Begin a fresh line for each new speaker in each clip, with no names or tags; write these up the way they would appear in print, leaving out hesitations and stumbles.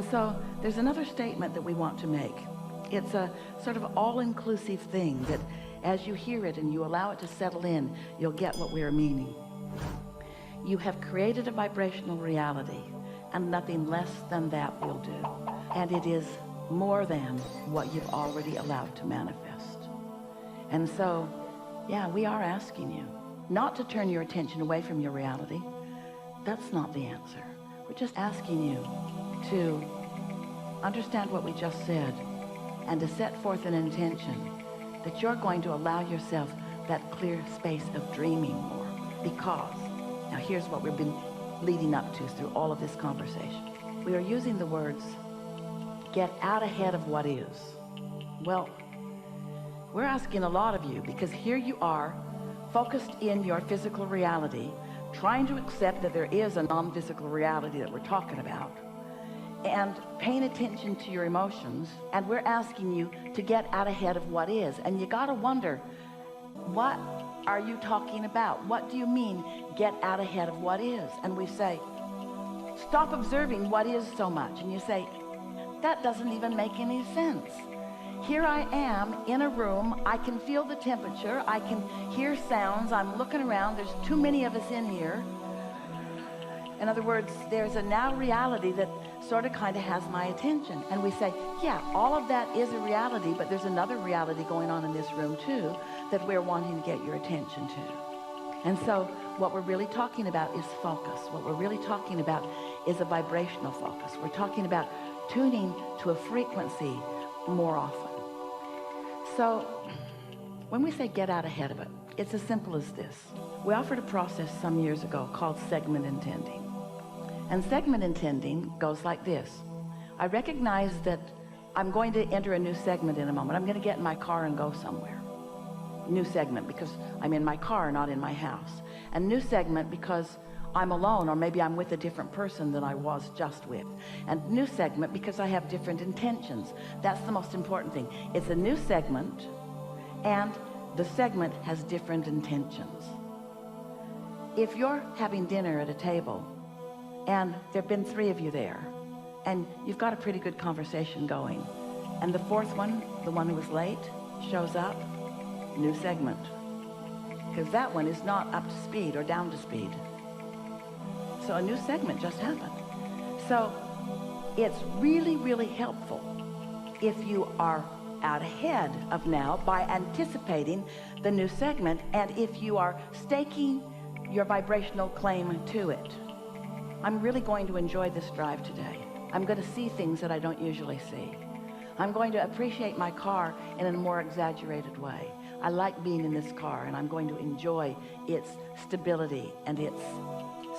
And so there's another statement that we want to make. It's a sort of all-inclusive thing that as you hear it and you allow it to settle in, you'll get what we're meaning. You have created a vibrational reality, and nothing less than that will do. And it is more than what you've already allowed to manifest. And so, yeah, we are asking you not to turn your attention away from your reality. That's not the answer. We're just asking you to understand what we just said and to set forth an intention that you're going to allow yourself that clear space of dreaming more. Because, now here's what we've been leading up to through all of this conversation. We are using the words, get out ahead of what is. Well, we're asking a lot of you because here you are, focused in your physical reality, trying to accept that there is a non-physical reality that we're talking about, and paying attention to your emotions, and we're asking you to get out ahead of what is. And you gotta wonder, what are you talking about? What do you mean, get out ahead of what is? And we say, stop observing what is so much. And you say, that doesn't even make any sense. Here I am in a room, I can feel the temperature, I can hear sounds, I'm looking around, there's too many of us in here. In other words, there's a now reality that sort of kind of has my attention. And we say, yeah, all of that is a reality, but there's another reality going on in this room too that we're wanting to get your attention to. And so what we're really talking about is focus. What we're really talking about is a vibrational focus. We're talking about tuning to a frequency more often. So when we say get out ahead of it, it's as simple as this. We offered a process some years ago called segment intending. And segment intending goes like this. I recognize that I'm going to enter a new segment in a moment. I'm going to get in my car and go somewhere. New segment because I'm in my car, not in my house. And new segment because I'm alone, or maybe I'm with a different person than I was just with. And new segment because I have different intentions. That's the most important thing. It's a new segment, and the segment has different intentions. If you're having dinner at a table, and there have been 3 of you there, and you've got a pretty good conversation going, and the 4th one, the one who was late, shows up, new segment. Because that one is not up to speed or down to speed. So a new segment just happened. So it's really, really helpful if you are out ahead of now by anticipating the new segment, and if you are staking your vibrational claim to it. I'm really going to enjoy this drive today. I'm going to see things that I don't usually see. I'm going to appreciate my car in a more exaggerated way. I like being in this car, and I'm going to enjoy its stability and its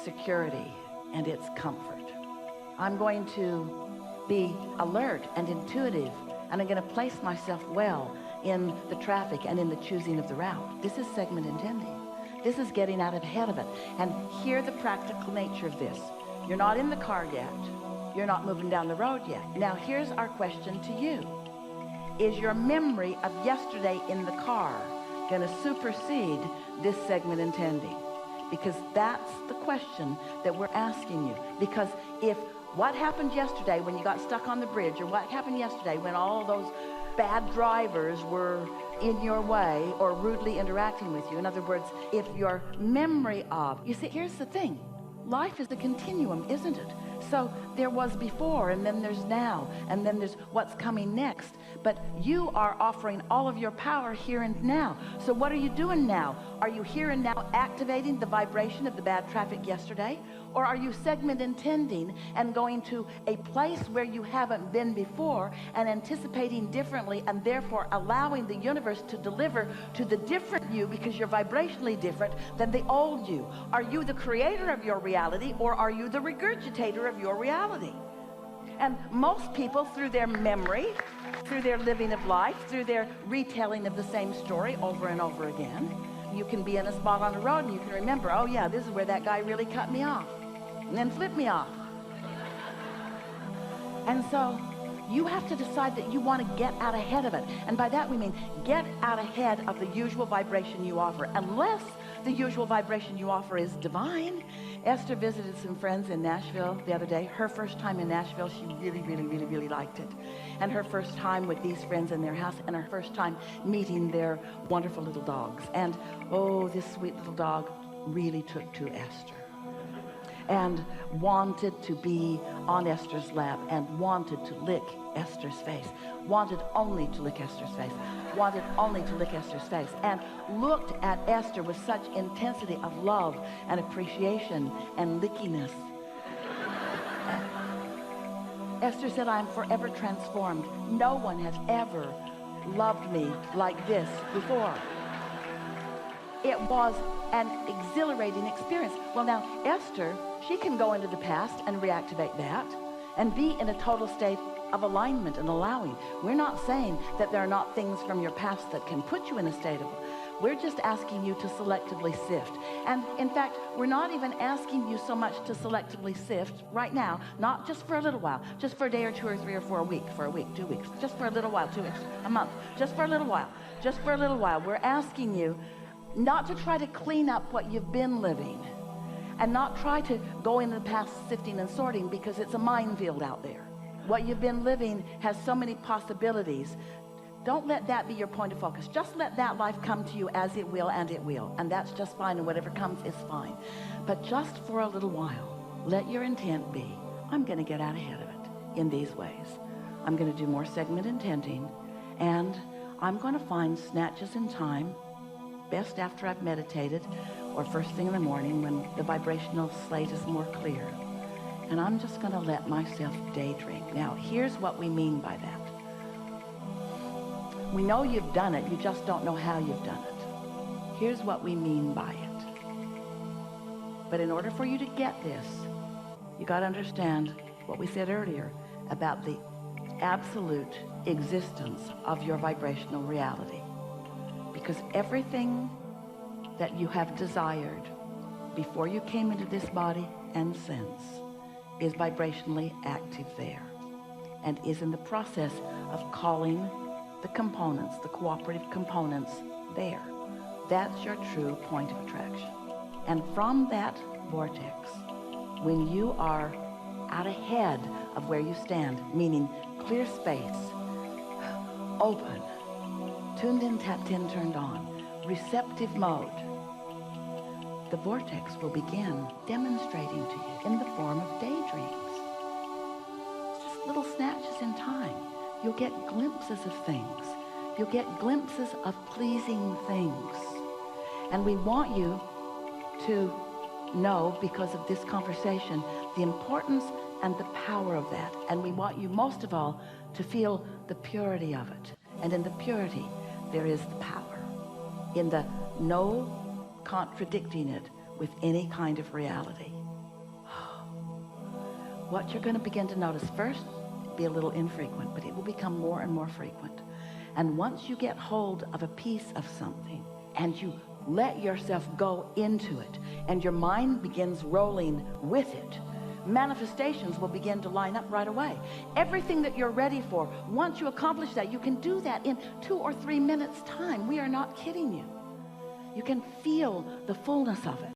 security and its comfort. I'm going to be alert and intuitive, and I'm going to place myself well in the traffic and in the choosing of the route. This is segment intending. This is getting out ahead of it. And hear the practical nature of this. You're not in the car yet. You're not moving down the road yet. Now here's our question to you. Is your memory of yesterday in the car going to supersede this segment intending? Because that's the question that we're asking you. Because if what happened yesterday when you got stuck on the bridge, or what happened yesterday when all those bad drivers were in your way or rudely interacting with you, in other words, if your memory of, you see, here's the thing, life is a continuum, isn't it? So there was before, and then there's now, and then there's what's coming next. But you are offering all of your power here and now. So what are you doing now? Are you here and now activating the vibration of the bad traffic yesterday? Or are you segment intending and going to a place where you haven't been before and anticipating differently, and therefore allowing the universe to deliver to the different you because you're vibrationally different than the old you? Are you the creator of your reality, or are you the regurgitator of your reality? And most people, through their memory, through their living of life, through their retelling of the same story over and over again, you can be in a spot on the road and you can remember, oh yeah, this is where that guy really cut me off and then flipped me off. And so you have to decide that you want to get out ahead of it. And by that we mean get out ahead of the usual vibration you offer, unless the usual vibration you offer is divine. Esther visited some friends in Nashville the other day. Her first time in Nashville, she really liked it. And her first time with these friends in their house, and her first time meeting their wonderful little dogs. And oh, this sweet little dog really took to Esther and wanted to be on Esther's lap and wanted to lick Esther's face, wanted only to lick Esther's face, wanted only to lick Esther's face, and looked at Esther with such intensity of love and appreciation and lickiness. Esther said, I am forever transformed. No one has ever loved me like this before. It was an exhilarating experience. Well, now, Esther, she can go into the past and reactivate that and be in a total state of alignment and allowing. We're not saying that there are not things from your past that can put you in a state of, we're just asking you to selectively sift. And in fact, we're not even asking you so much to selectively sift right now, not just for a little while, just for a day or 2 or 3 or 4, a week, 2 weeks, just for a little while, 2 weeks, a month, just for a little while, just for a little while. We're asking you not to try to clean up what you've been living and not try to go into the past sifting and sorting, because it's a minefield out there. What you've been living has so many possibilities. Don't let that be your point of focus. Just let that life come to you as it will, and it will. And that's just fine, and whatever comes is fine. But just for a little while, let your intent be, I'm going to get out ahead of it in these ways. I'm going to do more segment intenting, and I'm going to find snatches in time, best after I've meditated or first thing in the morning when the vibrational slate is more clear. And I'm just going to let myself daydream. Now, here's what we mean by that. We know you've done it, you just don't know how you've done it. Here's what we mean by it. But in order for you to get this, you got to understand what we said earlier about the absolute existence of your vibrational reality. Because everything that you have desired before you came into this body and since is vibrationally active there and is in the process of calling the components, the cooperative components there. That's your true point of attraction. And from that vortex, when you are out ahead of where you stand, meaning clear space, open, tuned in, tapped in, turned on, receptive mode, the vortex will begin demonstrating to you in the form of daydreams. It's just little snatches in time. You'll get glimpses of things. You'll get glimpses of pleasing things. And we want you to know, because of this conversation, the importance and the power of that. And we want you most of all to feel the purity of it. And in the purity, there is the power. In the no contradicting it with any kind of reality. What you're going to begin to notice first, be a little infrequent, but it will become more and more frequent. And once you get hold of a piece of something and you let yourself go into it and your mind begins rolling with it, manifestations will begin to line up right away. Everything that you're ready for, once you accomplish that, you can do that in 2 or 3 minutes time. We are not kidding you. You can feel the fullness of it.